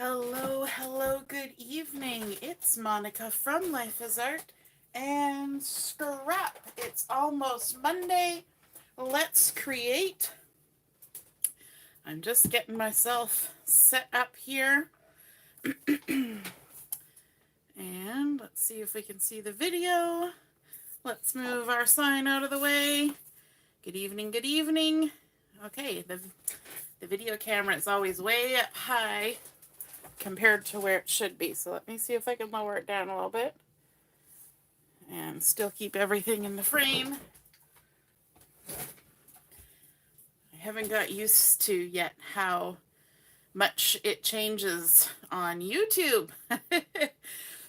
Hello, hello, good evening. It's Monica from Life is Art and Scrap. It's almost Monday. Let's create. I'm just getting myself set up here. And let's see if we can see the video. Let's move our sign out of the way. Good evening, good evening. Okay, the video camera is always way up high compared to where it should be. So let me see if I can lower it down a little bit and still keep everything in the frame. I haven't got used to yet how much it changes on YouTube.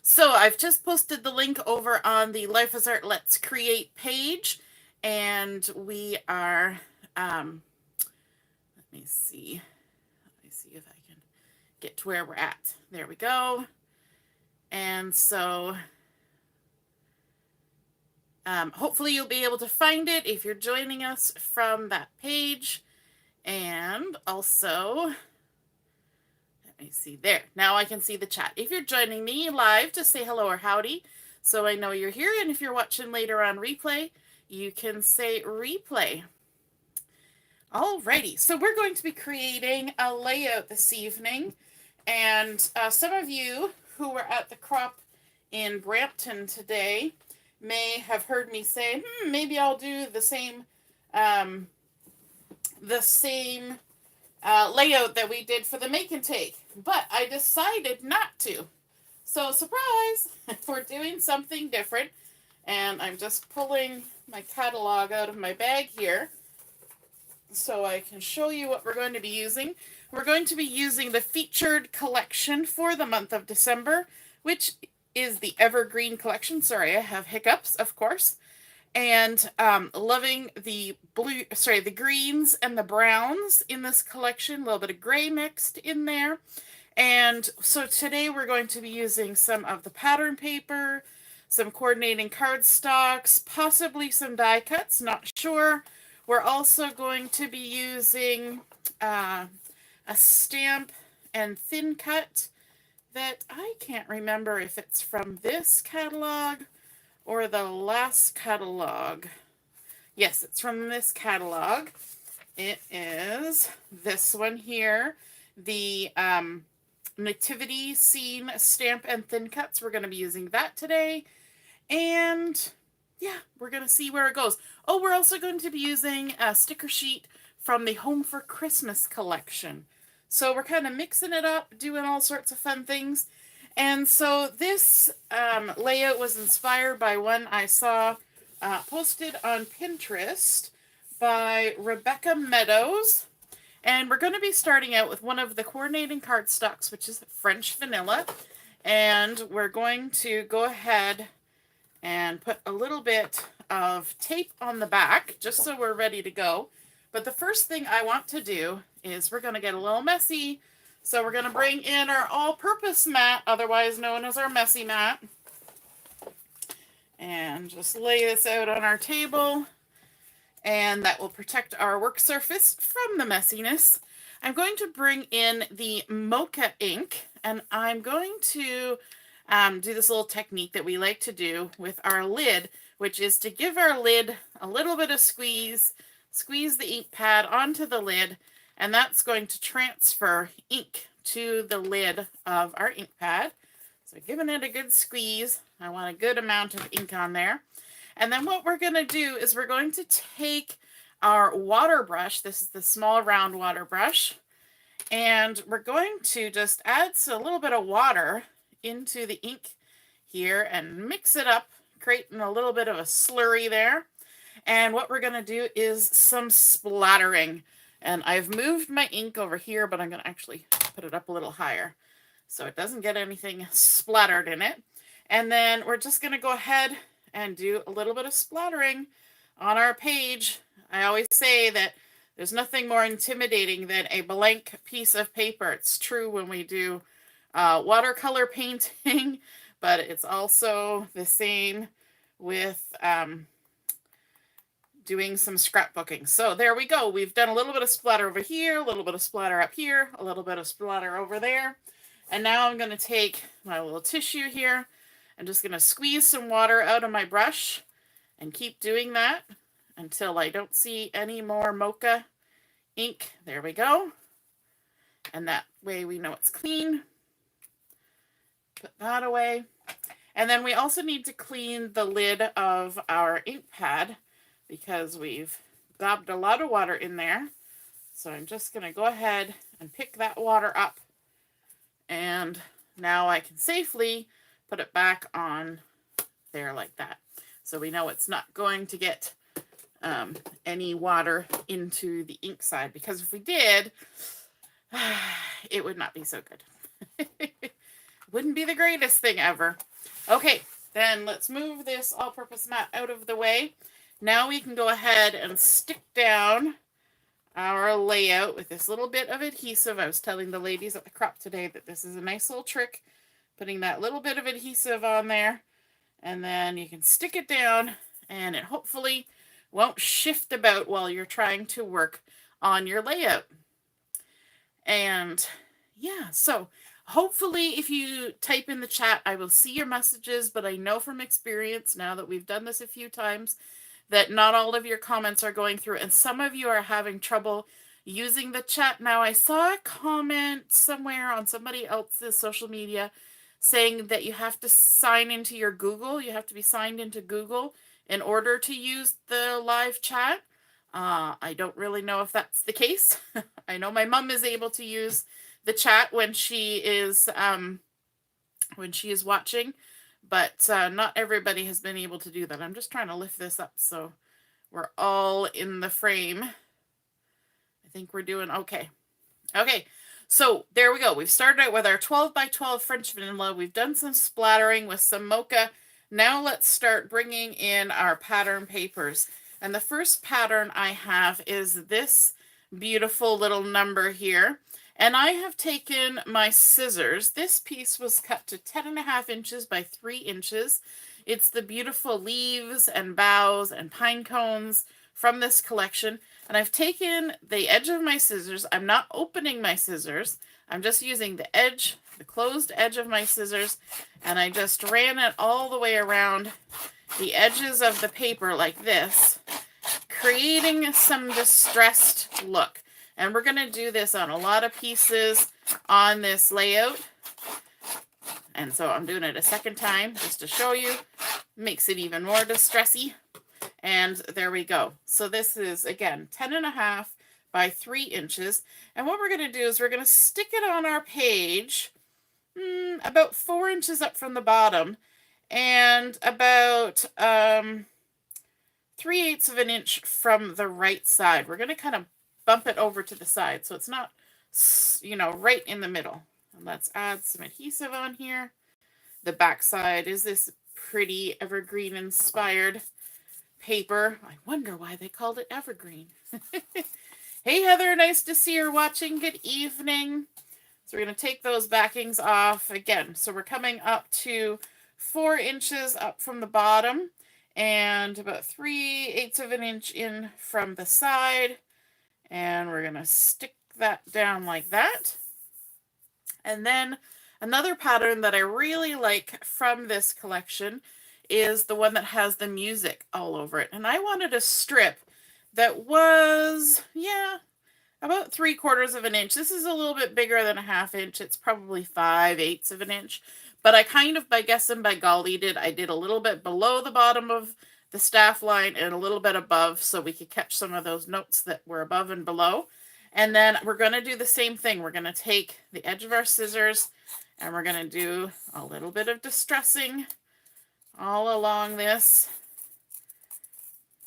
So I've just posted the link over on the Life is Art Let's Create page, and we are, let me see if I can get to where we're at. There we go. And so hopefully you'll be able to find it if you're joining us from that page. And also, let me see there. Now I can see the chat. If you're joining me live, just say hello or howdy so I know you're here. And if you're watching later on replay, you can say replay. Alrighty, so we're going to be creating a layout this evening. And some of you who were at the crop in Brampton today may have heard me say, maybe I'll do the same layout that we did for the make and take, but I decided not to. So surprise, we're doing something different, and I'm just pulling my catalog out of my bag here so I can show you what we're going to be using. We're going to be using the featured collection for the month of December, which is the Evergreen collection. Sorry, I have hiccups, of course. And loving the the greens and the browns in this collection, a little bit of gray mixed in there. And so today we're going to be using some of the pattern paper, some coordinating cardstocks, possibly some die cuts, not sure. We're also going to be using a stamp and thin cut that I can't remember if it's from this catalog or the last catalog. Yes, it's from this catalog. It is this one here, the Nativity Scene Stamp and Thin Cuts. We're going to be using that today. And yeah, we're going to see where it goes. Oh, we're also going to be using a sticker sheet from the Home for Christmas collection. So we're kind of mixing it up, doing all sorts of fun things. And so this layout was inspired by one I saw posted on Pinterest by Rebecca Meadows. And we're going to be starting out with one of the coordinating cardstocks, which is French vanilla. And we're going to go ahead and put a little bit of tape on the back, just so we're ready to go. But the first thing I want to do is we're going to get a little messy. So we're going to bring in our all-purpose mat, otherwise known as our messy mat. And just lay this out on our table. And that will protect our work surface from the messiness. I'm going to bring in the Mocha ink, and I'm going to do this little technique that we like to do with our lid, which is to give our lid a little bit of squeeze the ink pad onto the lid, and that's going to transfer ink to the lid of our ink pad. So giving it a good squeeze. I want a good amount of ink on there. And then what we're going to do is we're going to take our water brush. This is the small round water brush. And we're going to just add a little bit of water into the ink here and mix it up, creating a little bit of a slurry there. And what we're going to do is some splattering. And I've moved my ink over here, but I'm going to actually put it up a little higher so it doesn't get anything splattered in it. And then we're just going to go ahead and do a little bit of splattering on our page. I always say that there's nothing more intimidating than a blank piece of paper. It's true when we do watercolor painting, but it's also the same with doing some scrapbooking. So there we go. We've done a little bit of splatter over here, a little bit of splatter up here, a little bit of splatter over there. And now I'm going to take my little tissue here. I'm just going to squeeze some water out of my brush and keep doing that until I don't see any more Mocha ink. There we go. And that way we know it's clean. Put that away. And then we also need to clean the lid of our ink pad because we've gobbed a lot of water in there. So I'm just going to go ahead and pick that water up. And now I can safely put it back on there like that. So we know it's not going to get any water into the ink side, because if we did, it would not be so good. Wouldn't be the greatest thing ever. Okay, then let's move this all-purpose mat out of the way. Now we can go ahead and stick down our layout with this little bit of adhesive. I was telling the ladies at the crop today that this is a nice little trick, putting that little bit of adhesive on there, and then you can stick it down and it hopefully won't shift about while you're trying to work on your layout. And yeah, so hopefully if you type in the chat, I will see your messages, but I know from experience now that we've done this a few times that not all of your comments are going through, and some of you are having trouble using the chat. Now, I saw a comment somewhere on somebody else's social media saying that you have to sign into your Google. You have to be signed into Google in order to use the live chat. I don't really know if that's the case. I know my mom is able to use the chat when she is watching, but not everybody has been able to do that. I'm just trying to lift this up so we're all in the frame. I think we're doing okay. Okay, so there we go. We've started out with our 12 by 12 French vanilla. We've done some splattering with some Mocha. Now let's start bringing in our pattern papers. And the first pattern I have is this beautiful little number here. And I have taken my scissors. This piece was cut to 10.5 inches by 3 inches. It's the beautiful leaves and boughs and pine cones from this collection. And I've taken the edge of my scissors. I'm not opening my scissors. I'm just using the edge, the closed edge of my scissors, and I just ran it all the way around the edges of the paper like this, creating some distressed look. And we're going to do this on a lot of pieces on this layout. And so I'm doing it a second time just to show you. Makes it even more distressy. And there we go. So this is, again, 10.5 by 3 inches. And what we're going to do is we're going to stick it on our page about 4 inches up from the bottom and about 3/8 of an inch from the right side. We're going to kind of bump it over to the side so it's not, you know, right in the middle. And let's add some adhesive on here. The back side is this pretty evergreen inspired paper. I wonder why they called it evergreen. Hey Heather, nice to see her watching. Good evening. So we're going to take those backings off again. So we're coming up to 4 inches up from the bottom and about 3/8 of an inch in from the side. And we're going to stick that down like that. And then another pattern that I really like from this collection is the one that has the music all over it. And I wanted a strip that was, yeah, about 3/4 of an inch. This is a little bit bigger than a 1/2 inch. It's probably 5/8 of an inch. But I kind of, by guess and by golly, I did a little bit below the bottom of the staff line and a little bit above so we could catch some of those notes that were above and below. And then we're going to do the same thing. We're going to take the edge of our scissors and we're going to do a little bit of distressing all along this.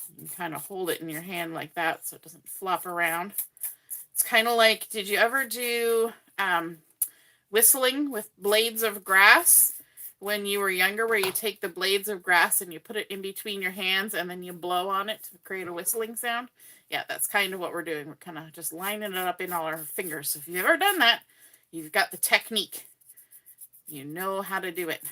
You can kind of hold it in your hand like that so it doesn't flop around. It's kind of like, did you ever do whistling with blades of grass when you were younger, where you take the blades of grass and you put it in between your hands and then you blow on it to create a whistling sound? Yeah, that's kind of what we're doing. We're kind of just lining it up in all our fingers. So if you've ever done that, you've got the technique. You know how to do it.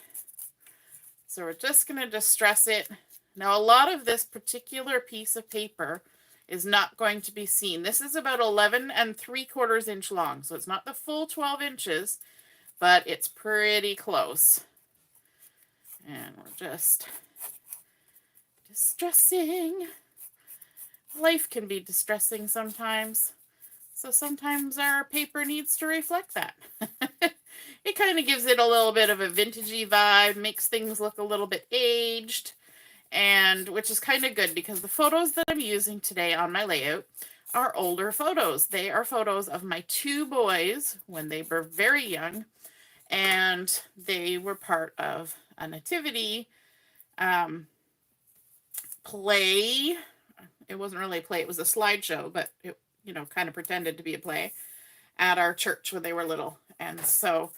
So we're just going to distress it. Now, a lot of this particular piece of paper is not going to be seen. This is about 11 3/4 inch long, so it's not the full 12 inches, but it's pretty close. And we're just distressing. Life can be distressing sometimes. So sometimes our paper needs to reflect that. It kind of gives it a little bit of a vintagey vibe, makes things look a little bit aged, and which is kind of good because the photos that I'm using today on my layout are older photos. They are photos of my 2 boys when they were very young, and they were part of a nativity play. It wasn't really a play, it was a slideshow, but it, you know, kind of pretended to be a play at our church when they were little. And so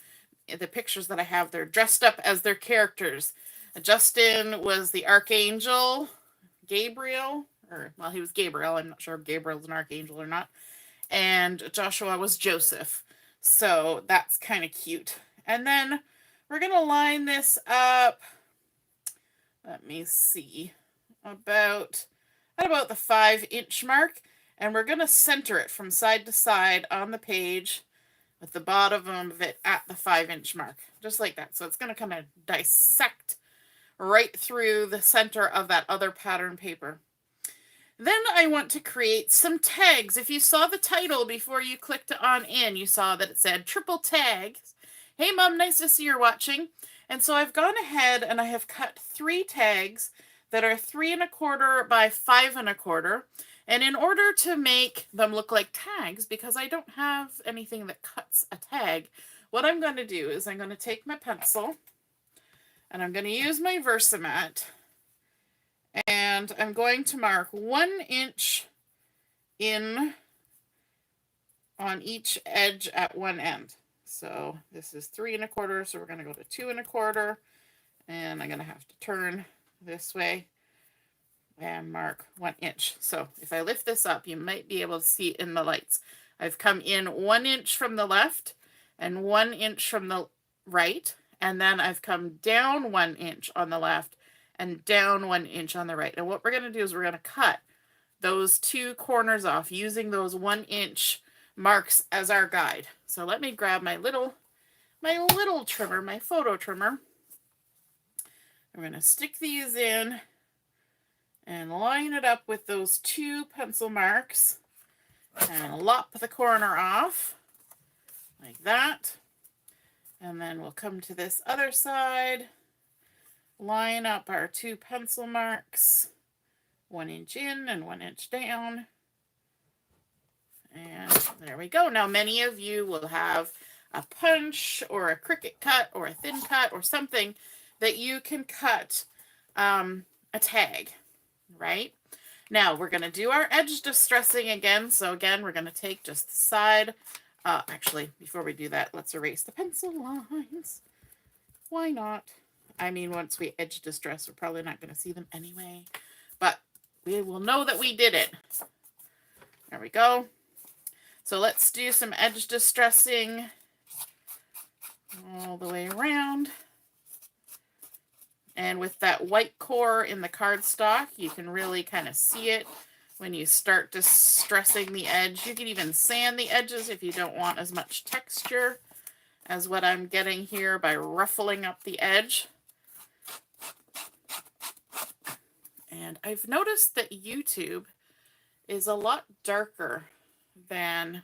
the pictures that I have, they're dressed up as their characters. Justin was the archangel, Gabriel, or well, he was Gabriel. I'm not sure if Gabriel's an archangel or not. And Joshua was Joseph. So that's kind of cute. And then we're going to line this up, let me see, at about the 5-inch mark. And we're going to center it from side to side on the page with the bottom of it at the 5-inch mark, just like that. So it's going to kind of dissect right through the center of that other pattern paper. Then I want to create some tags. If you saw the title before you clicked on in, you saw that it said triple tags. Hey Mom, nice to see you're watching. And so I've gone ahead and I have cut 3 tags that are 3 1/4 by 5 1/4. And in order to make them look like tags, because I don't have anything that cuts a tag, what I'm going to do is I'm going to take my pencil and I'm going to use my Versamat, and I'm going to mark 1 inch in on each edge at one end. So this is 3 1/4, so we're going to go to 2 1/4, and I'm going to have to turn this way and mark 1 inch. So if I lift this up, you might be able to see it in the lights. I've come in 1 inch from the left and 1 inch from the right, and then I've come down 1 inch on the left and down 1 inch on the right. And what we're going to do is we're going to cut those 2 corners off using those 1 inch marks as our guide. So let me grab my little trimmer, my photo trimmer. We're going to stick these in and line it up with those 2 pencil marks and lop the corner off like that. And then we'll come to this other side, line up our 2 pencil marks, 1 inch in and 1 inch down. And there we go. Now many of you will have a punch or a Cricut cut or a thin cut or something that you can cut a tag. Right? Now we're going to do our edge distressing again. So again, we're going to take just the side. Actually, before we do that, let's erase the pencil lines. Why not? I mean, once we edge distress, we're probably not going to see them anyway. But we will know that we did it. There we go. So let's do some edge distressing all the way around. And with that white core in the cardstock, you can really kind of see it when you start distressing the edge. You can even sand the edges if you don't want as much texture as what I'm getting here by ruffling up the edge. And I've noticed that YouTube is a lot darker than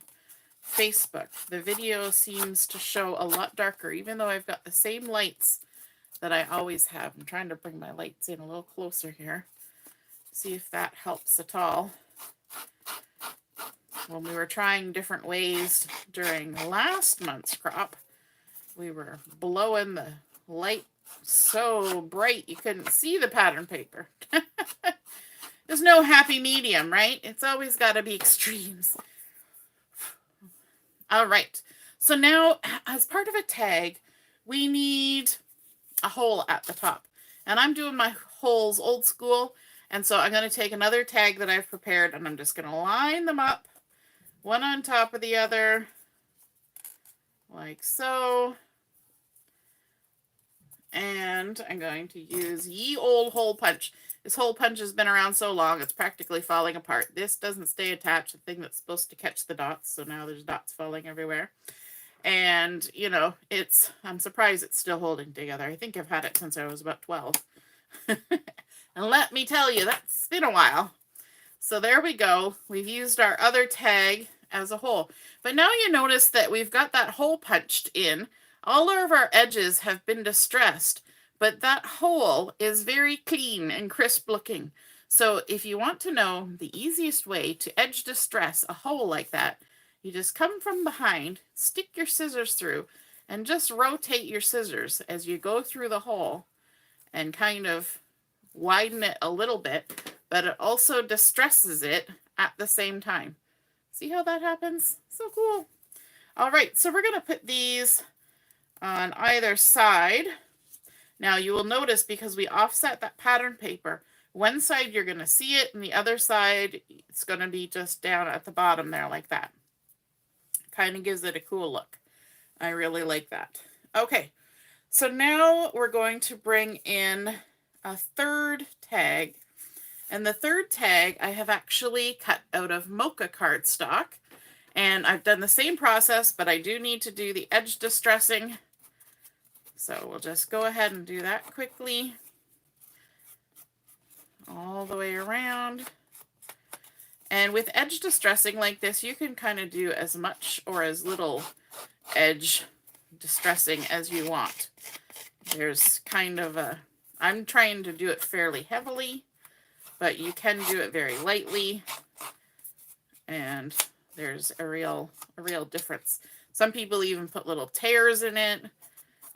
Facebook. The video seems to show a lot darker, even though I've got the same lights that I always have. I'm trying to bring my lights in a little closer here. See if that helps at all. When we were trying different ways during last month's crop, we were blowing the light so bright you couldn't see the pattern paper. There's no happy medium, right? It's always got to be extremes. All right. So now, as part of a tag, we need a hole at the top. And I'm doing my holes old school. And so I'm going to take another tag that I've prepared and I'm just going to line them up, one on top of the other, like so. And I'm going to use ye old hole punch. This hole punch has been around so long, it's practically falling apart. This doesn't stay attached, the thing that's supposed to catch the dots. So now there's dots falling everywhere. And, you know, I'm surprised it's still holding together. I think I've had it since I was about 12. And let me tell you, that's been a while. So there we go. We've used our other tag as a hole. But now you notice that we've got that hole punched in. All of our edges have been distressed, but that hole is very clean and crisp looking. So if you want to know the easiest way to edge distress a hole like that, you just come from behind, stick your scissors through, and just rotate your scissors as you go through the hole and kind of widen it a little bit, but it also distresses it at the same time. See how that happens? So cool. All right, so we're going to put these on either side. Now you will notice, because we offset that pattern paper, one side you're going to see it, and the other side it's going to be just down at the bottom there like that. Kind of gives it a cool look. I really like that. Okay, so now we're going to bring in a third tag. And the third tag I have actually cut out of Mocha cardstock. And I've done the same process, but I do need to do the edge distressing. So we'll just go ahead and do that quickly. All the way around. And with edge distressing like this, you can kind of do as much or as little edge distressing as you want. There's kind of I'm trying to do it fairly heavily, but you can do it very lightly, and there's a real difference. Some people even put little tears in it,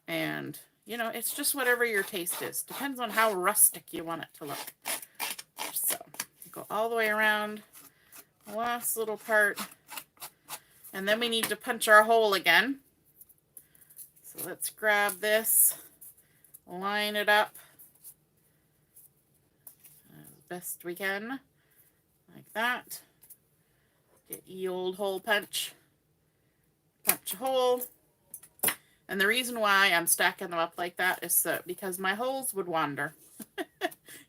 and you know, it's just whatever your taste is. Depends on how rustic you want it to look. So go all the way around, last little part, and then we need to punch our hole again. So let's grab this, line it up as best we can, like that. Get ye old hole punch. Punch a hole. And the reason why I'm stacking them up like that is because my holes would wander.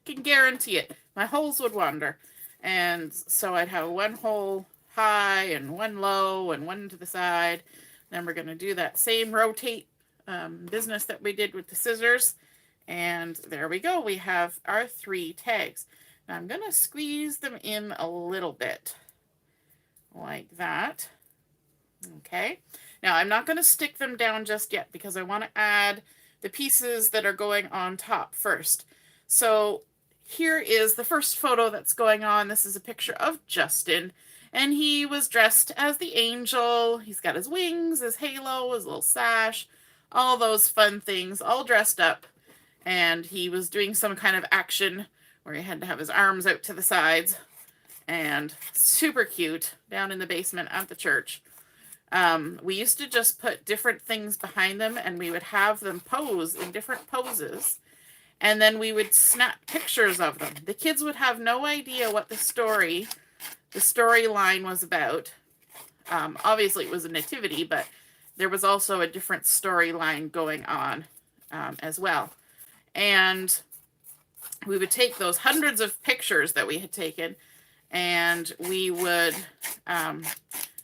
Can guarantee it. My holes would wander. And so I'd have one hole high and one low and one to the side. Then we're going to do that same rotate business that we did with the scissors. And there we go. We have our 3 tags. Now I'm going to squeeze them in a little bit. Like that. Okay. Now I'm not going to stick them down just yet because I want to add the pieces that are going on top first. So here is the first photo that's going on. This is a picture of Justin, and he was dressed as the angel. He's got his wings, his halo, his little sash, all those fun things, all dressed up. And he was doing some kind of action where he had to have his arms out to the sides. And super cute, down in the basement at the church. We used to just put different things behind them, and we would have them pose in different poses. And then we would snap pictures of them. The kids would have no idea what the storyline was about. Obviously, it was a nativity, but there was also a different storyline going on as well. And we would take those hundreds of pictures that we had taken, and we would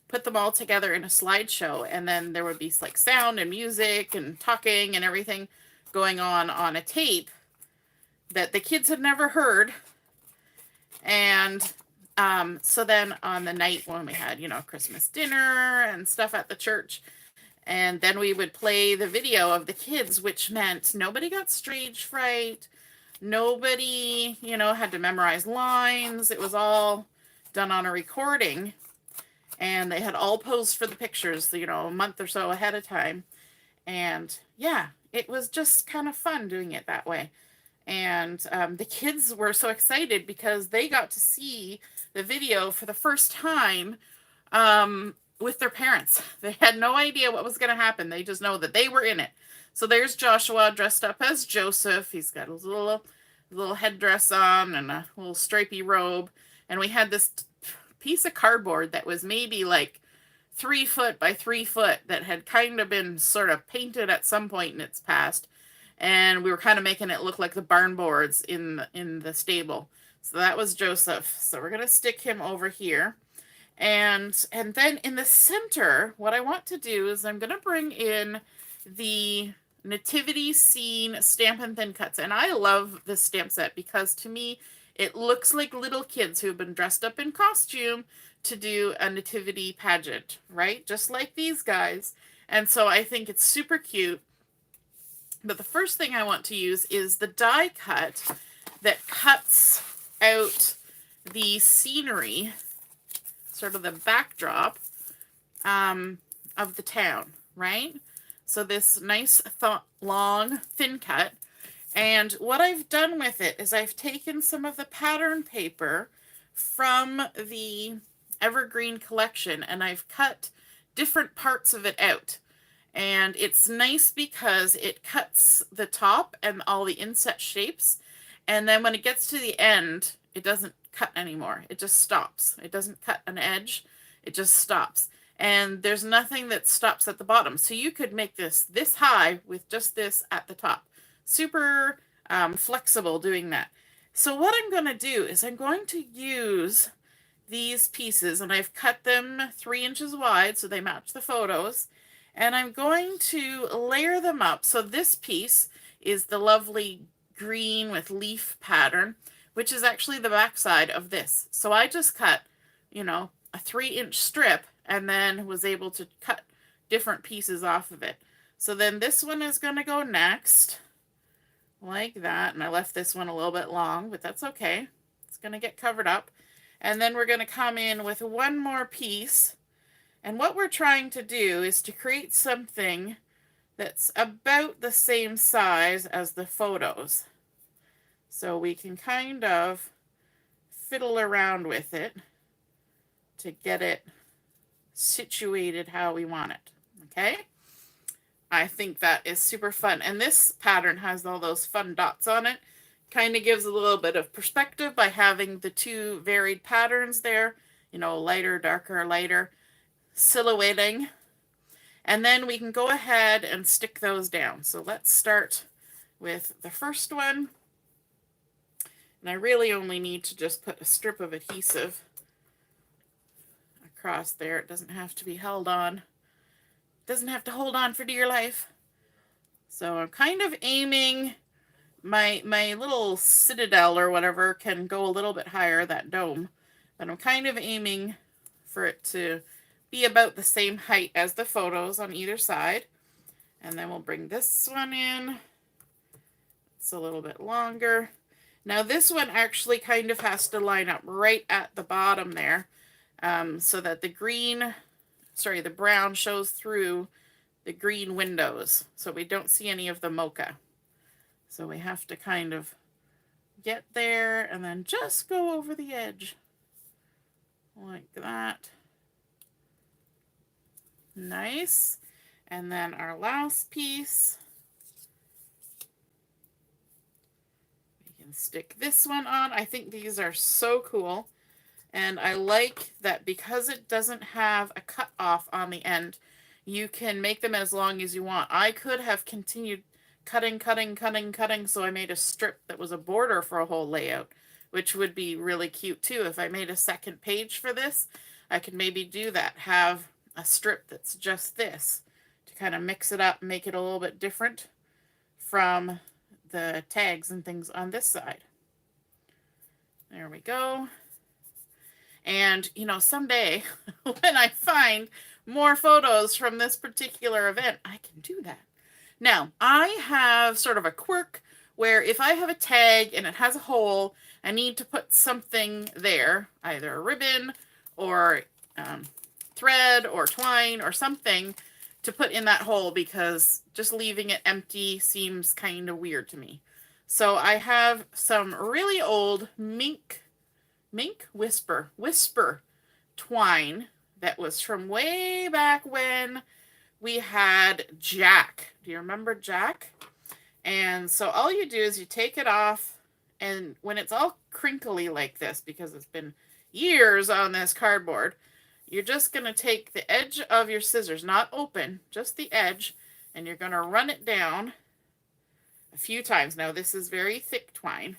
put them all together in a slideshow, and then there would be like sound and music and talking and everything going on a tape that the kids had never heard. And so then on the night when we had, you know, Christmas dinner and stuff at the church, and then we would play the video of the kids, which meant nobody got stage fright. Nobody, you know, had to memorize lines. It was all done on a recording. And they had all posed for the pictures, you know, a month or so ahead of time. And yeah, it was just kind of fun doing it that way. And the kids were so excited because they got to see the video for the first time with their parents. They had no idea what was going to happen. They just know that they were in it. So there's Joshua dressed up as Joseph. He's got his little headdress on and a little stripy robe. And we had this piece of cardboard that was maybe like 3 foot by 3 foot that had kind of been sort of painted at some point in its past. And we were kind of making it look like the barn boards in the stable. So that was Joseph. So we're going to stick him over here. And then in the center, what I want to do is I'm going to bring in the Nativity Scene Stampin' Thin Cuts. And I love this stamp set because to me, it looks like little kids who've been dressed up in costume to do a nativity pageant, right? Just like these guys. And so I think it's super cute. But the first thing I want to use is the die cut that cuts out the scenery, sort of the backdrop of the town, right? So this nice, long, thin cut. And what I've done with it is I've taken some of the pattern paper from the Evergreen collection and I've cut different parts of it out. And it's nice because it cuts the top and all the inset shapes. And then when it gets to the end, it doesn't cut anymore. It just stops. It doesn't cut an edge. It just stops. And there's nothing that stops at the bottom. So you could make this high with just this at the top. Super flexible doing that. So what I'm going to do is I'm going to use these pieces, and I've cut them 3 inches wide so they match the photos. And I'm going to layer them up. So this piece is the lovely green with leaf pattern, which is actually the back side of this. So I just cut, you know, a 3-inch strip and then was able to cut different pieces off of it. So then this one is going to go next, like that. And I left this one a little bit long, but that's okay. It's going to get covered up. And then we're going to come in with one more piece. And what we're trying to do is to create something that's about the same size as the photos. So we can kind of fiddle around with it to get it situated how we want it. Okay? I think that is super fun. And this pattern has all those fun dots on it. Kind of gives a little bit of perspective by having the two varied patterns there. You know, lighter, darker, lighter, silhouetting. And then we can go ahead and stick those down. So let's start with the first one. And I really only need to just put a strip of adhesive across there. It doesn't have to be held on. It doesn't have to hold on for dear life. So I'm kind of aiming, my little citadel or whatever can go a little bit higher, that dome. But I'm kind of aiming for it to be about the same height as the photos on either side. And then we'll bring this one in. It's a little bit longer. Now this one actually kind of has to line up right at the bottom there, so that the brown shows through the green windows, so we don't see any of the mocha. So we have to kind of get there and then just go over the edge like that. Nice. And then our last piece, we can stick this one on. I think these are so cool. And I like that because it doesn't have a cut off on the end, you can make them as long as you want. I could have continued cutting, so I made a strip that was a border for a whole layout, which would be really cute too. If I made a second page for this, I could maybe do that. Have a strip that's just this to kind of mix it up, make it a little bit different from the tags and things on this side. There we go. And, you know, someday when I find more photos from this particular event, I can do that. Now, I have sort of a quirk where if I have a tag and it has a hole, I need to put something there, either a ribbon or thread or twine or something to put in that hole, because just leaving it empty seems kind of weird to me. So I have some really old whisper twine that was from way back when we had Jack. Do you remember Jack? And so all you do is you take it off, and when it's all crinkly like this, because it's been years on this cardboard, you're just going to take the edge of your scissors, not open, just the edge, and you're going to run it down a few times. Now this is very thick twine,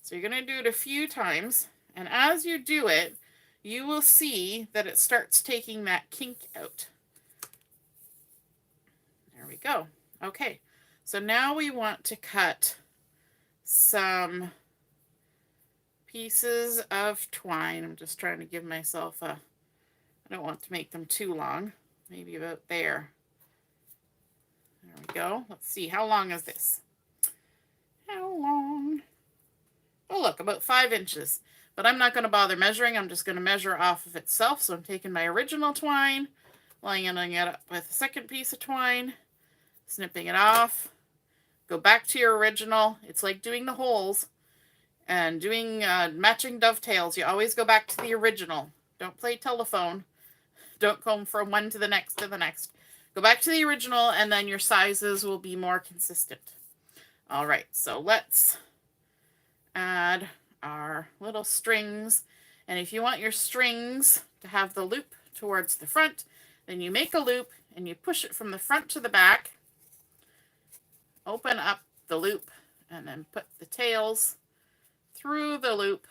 so you're going to do it a few times. And as you do it, you will see that it starts taking that kink out. There we go. Okay, so now we want to cut some pieces of twine. I'm just trying to give myself a, I don't want to make them too long, maybe about there. There we go. Let's see, how long is this? How long? Oh, look, about 5 inches. But I'm not going to bother measuring. I'm just going to measure off of itself. So I'm taking my original twine, lining it up with a second piece of twine, snipping it off. Go back to your original. It's like doing the holes and doing matching dovetails. You always go back to the original. Don't play telephone. Don't go from one to the next to the next. Go back to the original, and then your sizes will be more consistent. All right, so let's add our little strings. And if you want your strings to have the loop towards the front, then you make a loop and you push it from the front to the back, open up the loop, and then put the tails through the loop.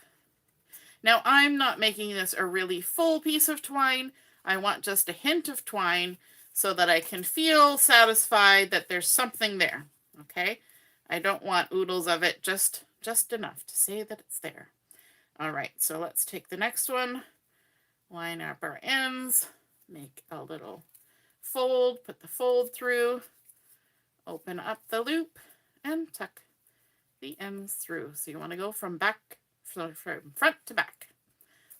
Now I'm not making this a really full piece of twine. I want just a hint of twine so that I can feel satisfied that there's something there, okay? I don't want oodles of it, just enough to say that it's there. All right, so let's take the next one, line up our ends, make a little fold, put the fold through, open up the loop, and tuck the ends through. So you want to go from front to back,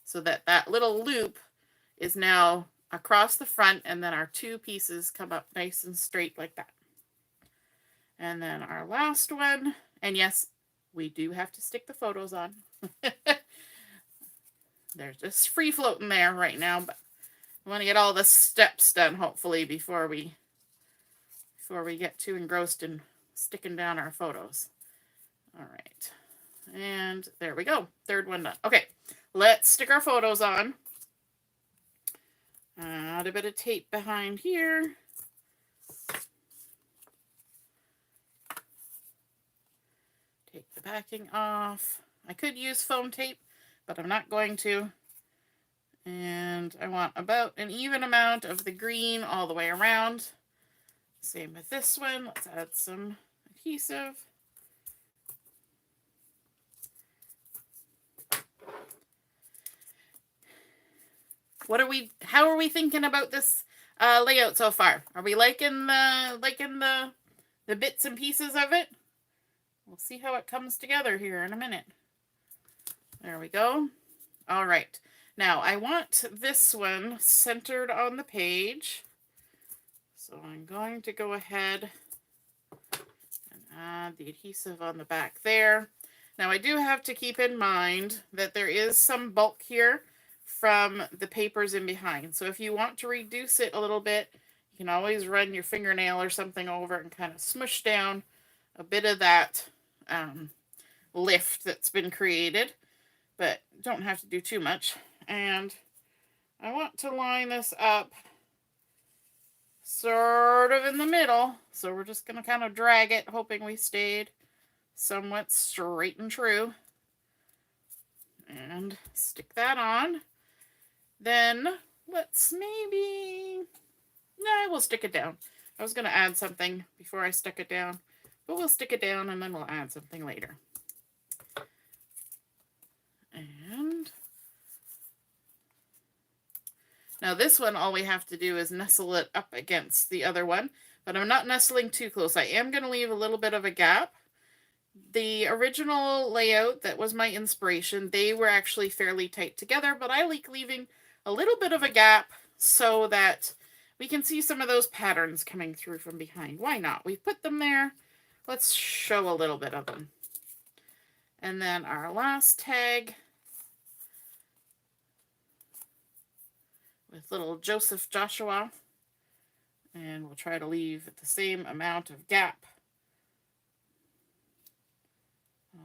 so that that little loop is now across the front, and then our two pieces come up nice and straight like that. And then our last one, and yes, we do have to stick the photos on. They're just free floating there right now, but I want to get all the steps done hopefully before we get too engrossed in sticking down our photos. All right, and there we go. Third one done. Okay, let's stick our photos on. Add a bit of tape behind here. Take the backing off. I could use foam tape, but I'm not going to. And I want about an even amount of the green all the way around. Same with this one. Let's add some adhesive. How are we thinking about this layout so far? Are we liking the bits and pieces of it? We'll see how it comes together here in a minute. There we go. All right. Now I want this one centered on the page. So I'm going to go ahead and add the adhesive on the back there. Now I do have to keep in mind that there is some bulk here from the papers in behind. So if you want to reduce it a little bit, you can always run your fingernail or something over and kind of smush down a bit of that lift that's been created, but don't have to do too much. And I want to line this up sort of in the middle, so we're just going to kind of drag it, hoping we stayed somewhat straight and true. And stick that on. Then let's maybe, we'll stick it down. I was going to add something before I stuck it down, but we'll stick it down and then we'll add something later. And now this one, all we have to do is nestle it up against the other one, but I'm not nestling too close. I am going to leave a little bit of a gap. The original layout that was my inspiration, they were actually fairly tight together, but I like leaving a little bit of a gap so that we can see some of those patterns coming through from behind. Why not? We've put them there. Let's show a little bit of them. And then our last tag with little Joseph Joshua. And we'll try to leave the same amount of gap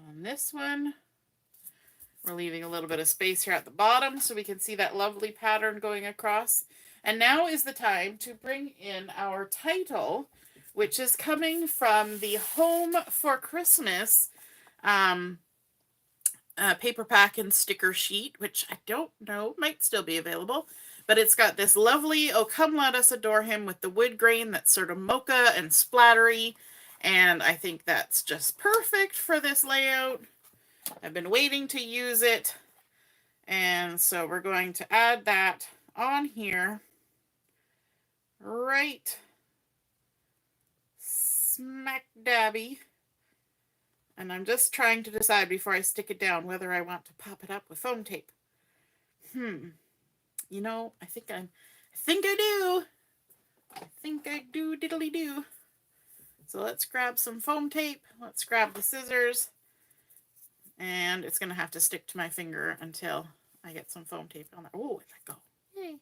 on this one. We're leaving a little bit of space here at the bottom so we can see that lovely pattern going across. And now is the time to bring in our title, which is coming from the Home for Christmas paper pack and sticker sheet, which I don't know, might still be available. But it's got this lovely, oh, come let us adore him with the wood grain that's sort of mocha and splattery. And I think that's just perfect for this layout. I've been waiting to use it. And so we're going to add that on here. Right smack dabby. And I'm just trying to decide before I stick it down whether I want to pop it up with foam tape. You know, I think I do. I think I do diddly do. So let's grab some foam tape. Let's grab the scissors. And it's going to have to stick to my finger until I get some foam tape on there. Oh, let go. Yay.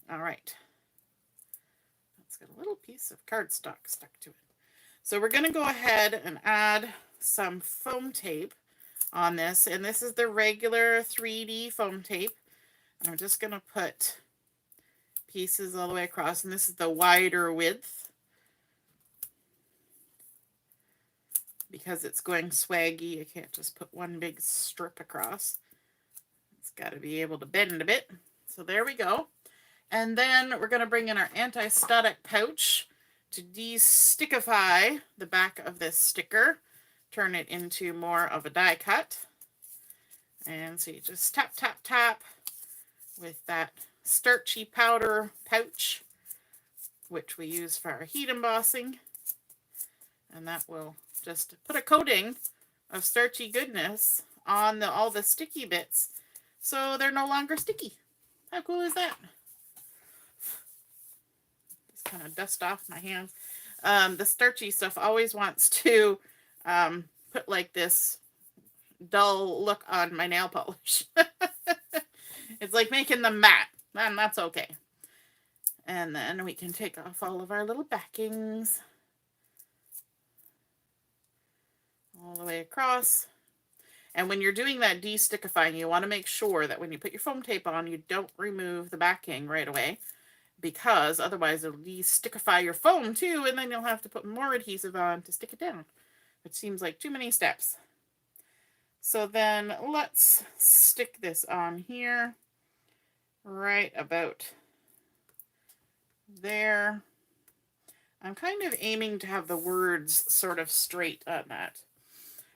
All right. It's got a little piece of cardstock stuck to it. So we're going to go ahead and add some foam tape on this. And this is the regular 3D foam tape. I'm just going to put pieces all the way across. And this is the wider width, because it's going swaggy. I can't just put one big strip across. It's got to be able to bend a bit. So there we go. And then we're going to bring in our anti-static pouch to de-stickify the back of this sticker, turn it into more of a die cut. And so you just tap, tap, tap with that starchy powder pouch, which we use for our heat embossing. And that will just put a coating of starchy goodness on all the sticky bits, so they're no longer sticky. How cool is that? Just kind of dust off my hands. The starchy stuff always wants to put like this dull look on my nail polish. It's like making them matte, and that's okay. And then we can take off all of our little backings all the way across. And when you're doing that de-stickifying, you want to make sure that when you put your foam tape on, you don't remove the backing right away, because otherwise it'll de-stickify your foam too, and then you'll have to put more adhesive on to stick it down, which seems like too many steps. So then let's stick this on here, right about there. I'm kind of aiming to have the words sort of straight on that.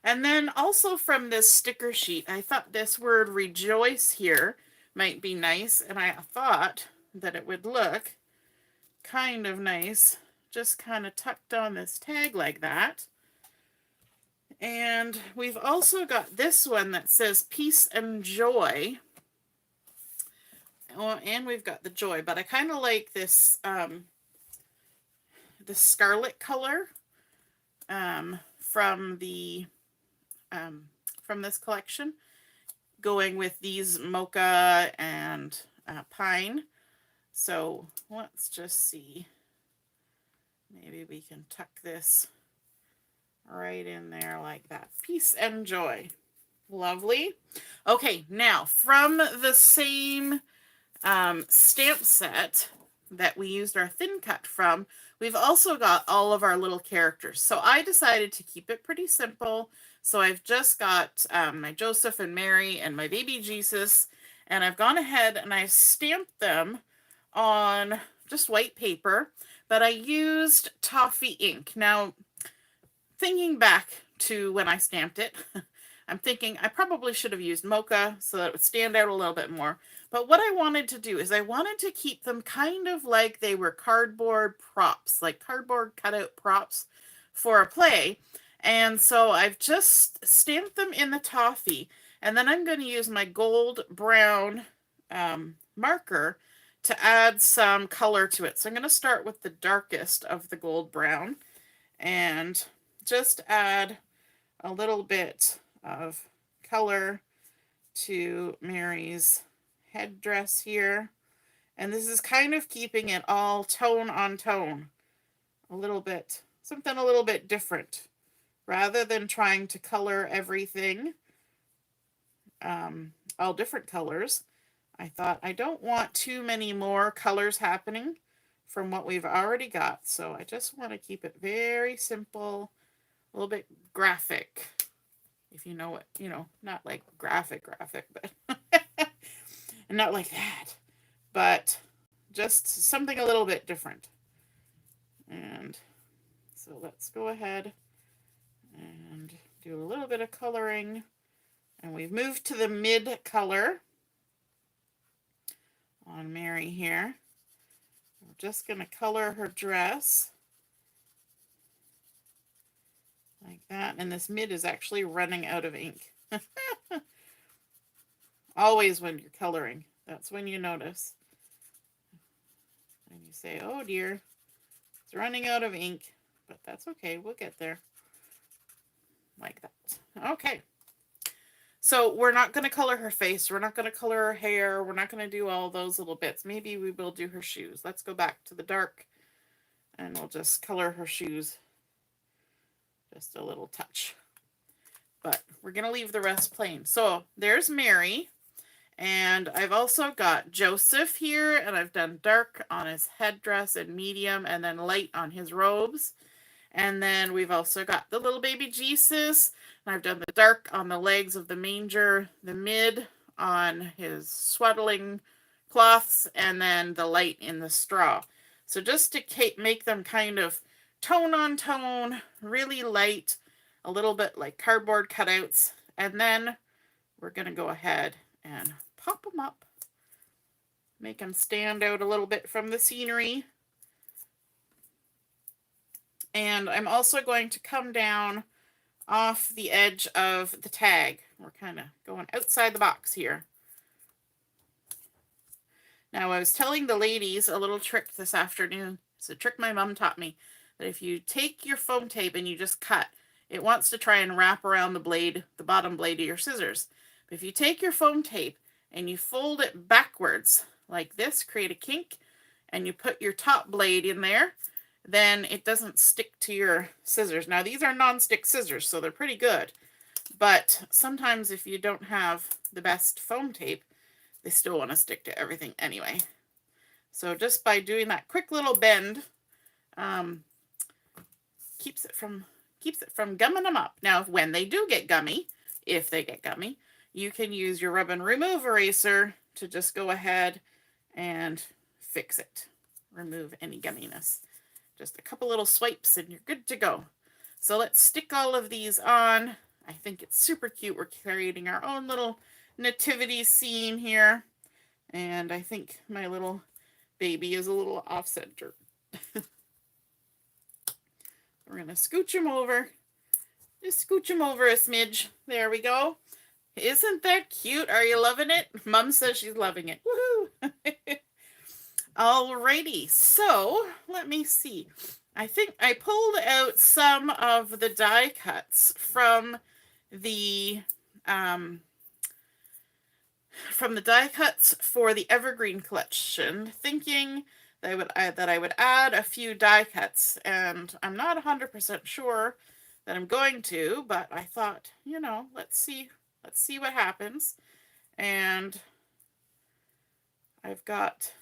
And then also from this sticker sheet, I thought this word rejoice here might be nice, and I thought that it would look kind of nice, just kind of tucked on this tag like that. And we've also got this one that says peace and joy. Oh, and we've got the joy, but I kind of like this the scarlet color from this collection, going with these mocha and pine. So let's just see. Maybe we can tuck this right in there like that. Peace and joy. Lovely. Okay, now from the same stamp set that we used our thin cut from, we've also got all of our little characters. So I decided to keep it pretty simple. So I've just got my Joseph and Mary and my baby Jesus, and I've gone ahead and I've stamped them on just white paper, but I used Toffee ink. Now, thinking back to when I stamped it, I'm thinking I probably should have used Mocha so that it would stand out a little bit more. But what I wanted to do is I wanted to keep them kind of like they were cardboard props, like cardboard cutout props for a play. And so I've just stamped them in the Toffee. And then I'm going to use my gold brown marker to add some color to it. So I'm going to start with the darkest of the gold brown and just add a little bit of color to Mary's headdress here. And this is kind of keeping it all tone on tone. A little bit, something a little bit different. Rather than trying to color everything all different colors, I thought I don't want too many more colors happening from what we've already got. So I just want to keep it very simple, a little bit graphic If you know what, you know, not like graphic, but and not like that, but just something a little bit different. And so let's go ahead and do a little bit of coloring. And we've moved to the mid color on Mary here. We're just going to color her dress like that. And this mid is actually running out of ink. Always when you're coloring, that's when you notice. And you say, oh dear, it's running out of ink. But that's okay, we'll get there. Like that. Okay. So we're not going to color her face. We're not going to color her hair. We're not going to do all those little bits. Maybe we will do her shoes. Let's go back to the dark and we'll just color her shoes. Just a little touch. But we're going to leave the rest plain. So there's Mary. And I've also got Joseph here. And I've done dark on his headdress and medium and then light on his robes. And then we've also got the little baby Jesus. And I've done the dark on the legs of the manger, the mid on his swaddling cloths, and then the light in the straw. So just to make them kind of tone on tone, really light, a little bit like cardboard cutouts. And then we're going to go ahead and pop them up. Make them stand out a little bit from the scenery. And I'm also going to come down off the edge of the tag. We're kind of going outside the box here. Now, I was telling the ladies a little trick this afternoon. It's a trick my mom taught me. That if you take your foam tape and you just cut, it wants to try and wrap around the blade, the bottom blade of your scissors. But if you take your foam tape and you fold it backwards like this, create a kink, and you put your top blade in there, then it doesn't stick to your scissors. Now, these are non-stick scissors, so they're pretty good. But sometimes if you don't have the best foam tape, they still want to stick to everything anyway. So just by doing that quick little bend, keeps it from gumming them up. Now, when they do get gummy, if they get gummy, you can use your rub and remove eraser to just go ahead and fix it. Remove any gumminess. Just a couple little swipes and you're good to go. So let's stick all of these on. I think it's super cute. We're creating our own little nativity scene here. And I think my little baby is a little off-center. We're going to scooch him over. Just scooch him over a smidge. There we go. Isn't that cute? Are you loving it? Mom says she's loving it. Woohoo! Alrighty, so let me see. I think I pulled out some of the die cuts from the die cuts for the Evergreen collection, thinking that I would add a few die cuts, and I'm not 100% sure that I'm going to, but I thought, you know, let's see what happens. And I've got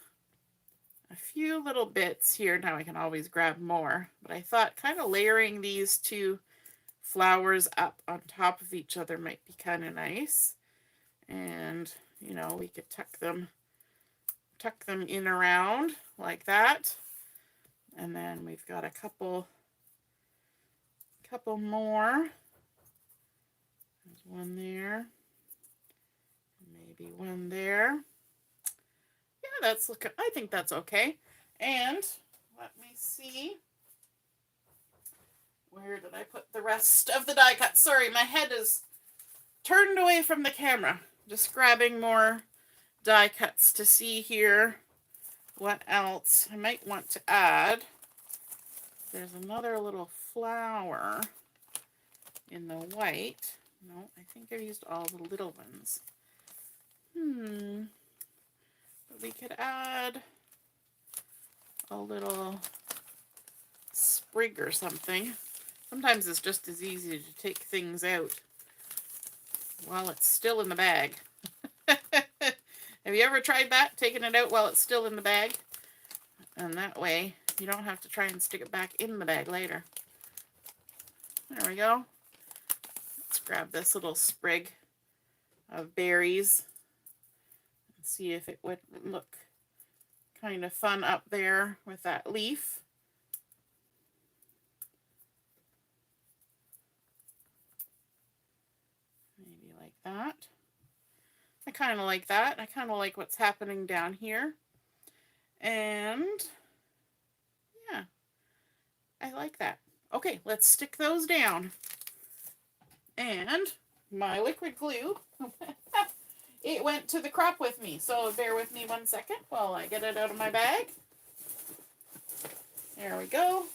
a few little bits here. Now I can always grab more, but I thought kind of layering these two flowers up on top of each other might be kind of nice. And, you know, we could tuck them in around like that. And then we've got a couple more. There's one there. Maybe one there. Yeah, I think that's okay. And let me see. Where did I put the rest of the die cut? Sorry, my head is turned away from the camera. Just grabbing more die cuts to see here what else I might want to add. There's another little flower in the white. No, I think I used all the little ones. But we could add a little sprig or something. Sometimes it's just as easy to take things out while it's still in the bag. Have you ever tried that? Taking it out while it's still in the bag? And that way you don't have to try and stick it back in the bag later. There we go. Let's Let's grab this little sprig of berries and see if it would look kind of fun up there with that leaf. Maybe like that. I kind of like that. I kind of like what's happening down here. And yeah, I like that. Okay, let's stick those down. And my liquid glue, it went to the crop with me. So bear with me 1 second while I get it out of my bag. There we go.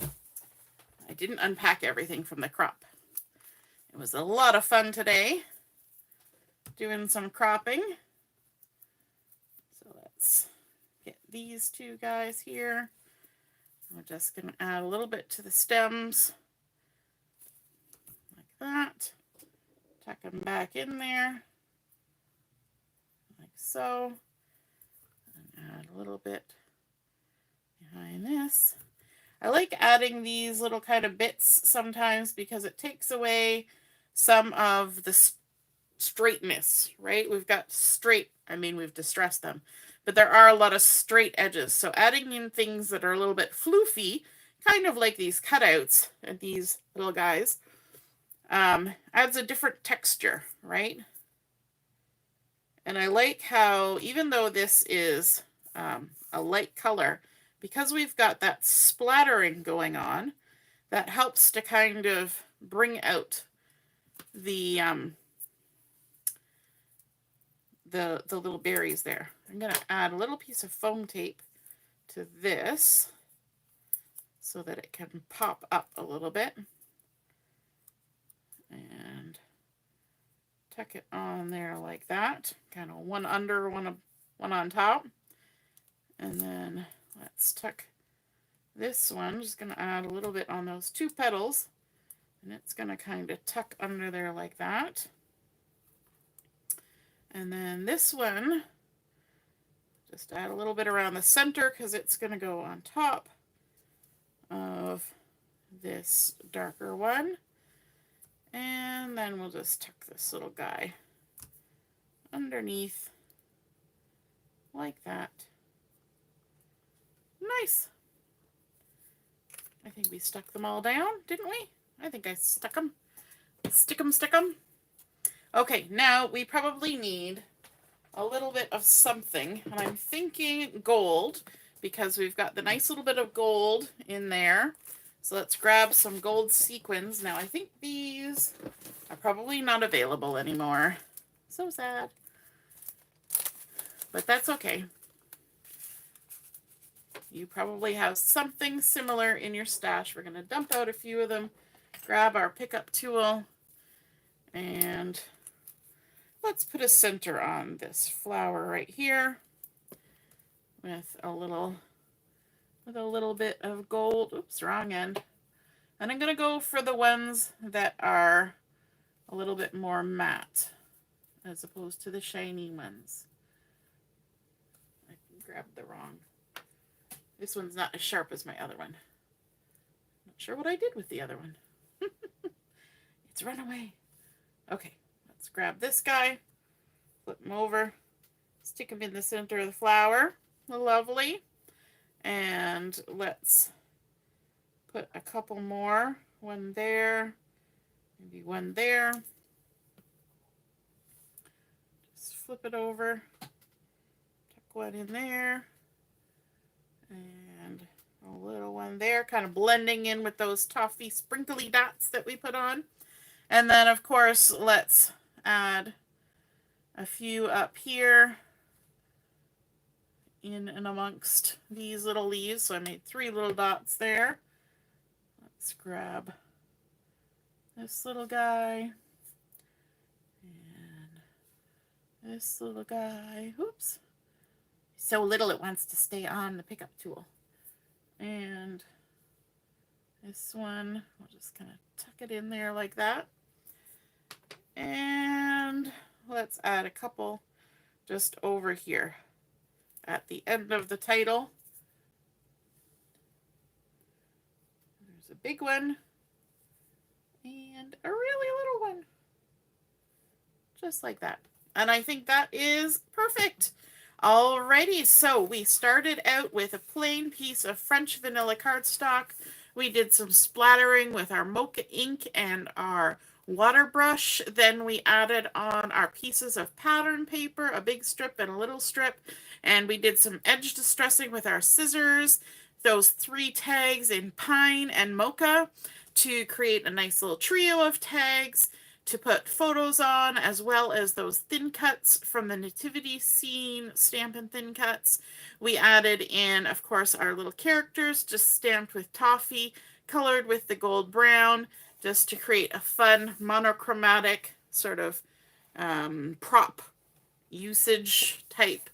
I didn't unpack everything from the crop. It was a lot of fun today doing some cropping. So let's get these two guys here. We're just going to add a little bit to the stems like that. Tuck them back in there like so. And add a little bit behind this. I like adding these little kind of bits sometimes because it takes away some of the straightness, right? We've got straight, I mean, we've distressed them, but there are a lot of straight edges. So adding in things that are a little bit floofy, kind of like these cutouts and these little guys, adds a different texture, right? And I like how, even though this is a light color, because we've got that splattering going on, that helps to kind of bring out the little berries there. I'm going to add a little piece of foam tape to this so that it can pop up a little bit. And tuck it on there like that. Kind of one under, one on top. And then let's tuck this one. Just going to add a little bit on those two petals. And it's going to kind of tuck under there like that. And then this one, just add a little bit around the center because it's going to go on top of this darker one. And then we'll just tuck this little guy underneath like that. Nice. I think we stuck them all down, didn't we? I think I stuck them. Stick them. Okay, now we probably need a little bit of something. And I'm thinking gold because we've got the nice little bit of gold in there. So let's grab some gold sequins. Now I think these are probably not available anymore. So sad. But that's okay. You probably have something similar in your stash. We're going to dump out a few of them, grab our pickup tool, and let's put a center on this flower right here with a little bit of gold. Oops, wrong end. And I'm going to go for the ones that are a little bit more matte as opposed to the shiny ones. I grabbed the wrong. This one's not as sharp as my other one. Not sure what I did with the other one. It's run away. Okay, let's grab this guy, flip him over, stick him in the center of the flower. Lovely. And let's put a couple more. One there, maybe one there. Just flip it over, tuck one in there. And a little one there, kind of blending in with those toffee sprinkly dots that we put on. And then, of course, let's add a few up here in and amongst these little leaves. So I made 3 little dots there. Let's grab this little guy and this little guy. Oops. So little it wants to stay on the pickup tool. And this one, we'll just kind of tuck it in there like that. And let's add a couple just over here at the end of the title. There's a big one. and a really little one. Just like that. And I think that is perfect. Alrighty, so we started out with a plain piece of French vanilla cardstock. We did some splattering with our Mocha ink and our waterbrush. Then we added on our pieces of pattern paper, a big strip and a little strip. And we did some edge distressing with our scissors, those 3 tags in pine and mocha to create a nice little trio of tags to put photos on, as well as those thin cuts from the nativity scene, Stampin' Thin Cuts. We added in, of course, our little characters, just stamped with Toffee, colored with the gold brown, just to create a fun monochromatic sort of prop usage type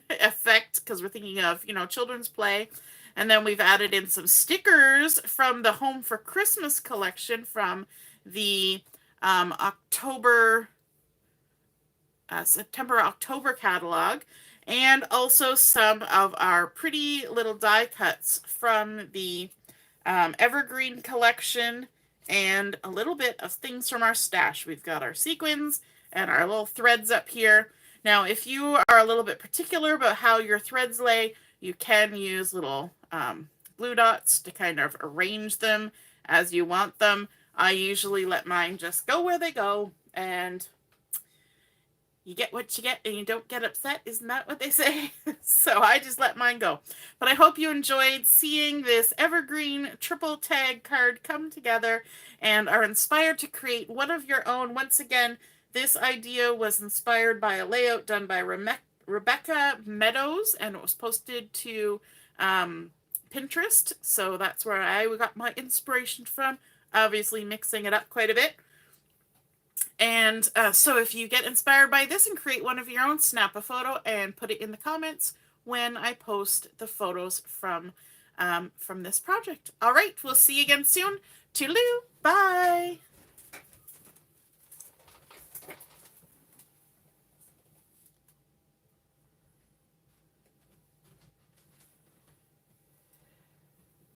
effect, because we're thinking of, children's play. And then we've added in some stickers from the Home for Christmas collection from the September-October catalog, and also some of our pretty little die cuts from the Evergreen collection, and a little bit of things from our stash. We've got our sequins and our little threads up here. Now, if you are a little bit particular about how your threads lay, you can use little glue dots to kind of arrange them as you want them. I usually let mine just go where they go, and you get what you get and you don't get upset. Isn't that what they say? So I just let mine go. But I hope you enjoyed seeing this Evergreen triple tag card come together and are inspired to create one of your own. Once again, this idea was inspired by a layout done by Rebecca Meadows, and it was posted to Pinterest. So that's where I got my inspiration from. Obviously mixing it up quite a bit. And so if you get inspired by this and create one of your own, snap a photo and put it in the comments when I post the photos from this project. All right, we'll see you again soon. Toodaloo, bye.